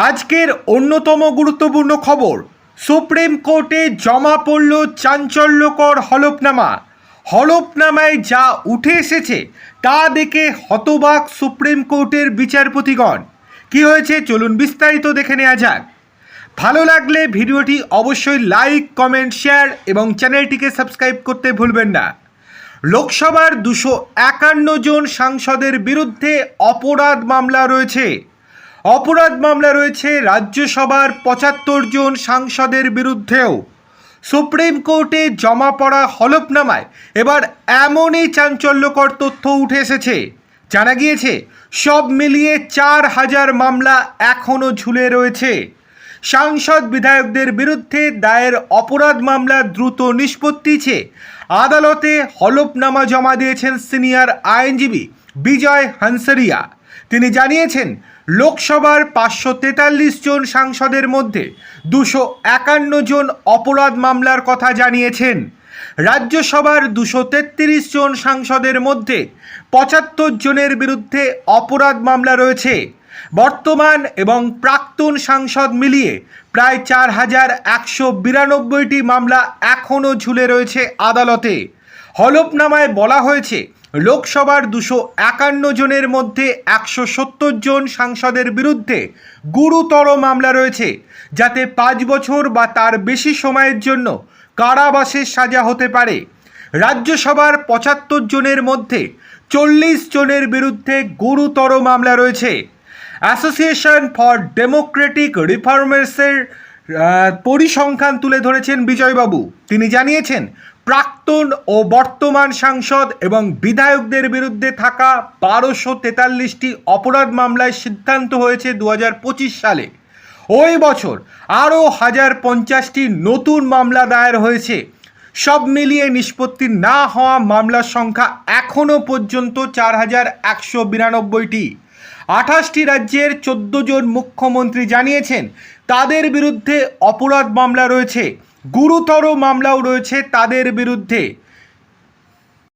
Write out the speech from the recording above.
আজকের অন্যতম গুরুত্বপূর্ণ খবর, সুপ্রিম কোর্টে জমা পড়ল চাঞ্চল্যকর হলফনামা। হলফনামায় যা উঠে এসেছে তা দেখে হতবাক সুপ্রিম কোর্টের বিচারপতিগণ। কি হয়েছে চলুন বিস্তারিত দেখে নেওয়া যাক। ভালো লাগলে ভিডিওটি অবশ্যই লাইক, কমেন্ট, শেয়ার এবং চ্যানেলটিকে সাবস্ক্রাইব করতে ভুলবেন না। লোকসভার 251 জন সাংসদের বিরুদ্ধে অপরাধ মামলা রয়েছে। রাজ্যসভার 75 জন সাংসদের বিরুদ্ধেও। সুপ্রিম কোর্টে জমা পড়া হলফনামায় এবার এমনই চাঞ্চল্যকর তথ্য উঠে এসেছে। জানা গিয়েছে সব মিলিয়ে 4000 মামলা এখনও ঝুলে রয়েছে। সাংসদ বিধায়কদের বিরুদ্ধে দায়ের অপরাধ মামলা দ্রুত নিষ্পত্তি চেয়ে আদালতে হলফনামা জমা দিয়েছেন সিনিয়র আইনজীবী বিজয় হানসারিয়া। তিনি জানিয়েছেন, লোকসভার 543 জন সাংসদের মধ্যে 251 জন অপরাধ মামলার কথা জানিয়েছেন। রাজ্যসভার 233 জন সাংসদের মধ্যে 75 জনের বিরুদ্ধে অপরাধ মামলা রয়েছে। বর্তমান এবং প্রাক্তন সাংসদ মিলিয়ে প্রায় 4192টি মামলা এখনও ঝুলে রয়েছে আদালতে। হলফনামায় বলা হয়েছে, লোকসভার 251 জনের মধ্যে 170 জন সাংসদের বিরুদ্ধে গুরুতর মামলা রয়েছে, যাতে 5 বছর বা তার বেশি সময়ের জন্য কারাবাসের সাজা হতে পারে। রাজ্যসভার 75 জনের মধ্যে 40 জনের বিরুদ্ধে গুরুতর মামলা রয়েছে। অ্যাসোসিয়েশন ফর ডেমোক্রেটিক রিফর্মসের পরিসংখ্যান তুলে ধরেছেন বিজয়বাবু। তিনি জানিয়েছেন, প্রাক্তন ও বর্তমান সাংসদ এবং বিধায়কদের বিরুদ্ধে থাকা 1243টি অপরাধ মামলায় সিদ্ধান্ত হয়েছে 2025 সালে। ওই বছর আরও 1050টি নতুন মামলা দায়ের হয়েছে। সব মিলিয়ে নিষ্পত্তি না হওয়া মামলার সংখ্যা এখনও পর্যন্ত 4192টি। 28টি রাজ্যের 14 জন মুখ্যমন্ত্রী জানিয়েছেন তাদের বিরুদ্ধে অপরাধ মামলা রয়েছে। গুরুতর মামলাও রয়েছে তাদের বিরুদ্ধে।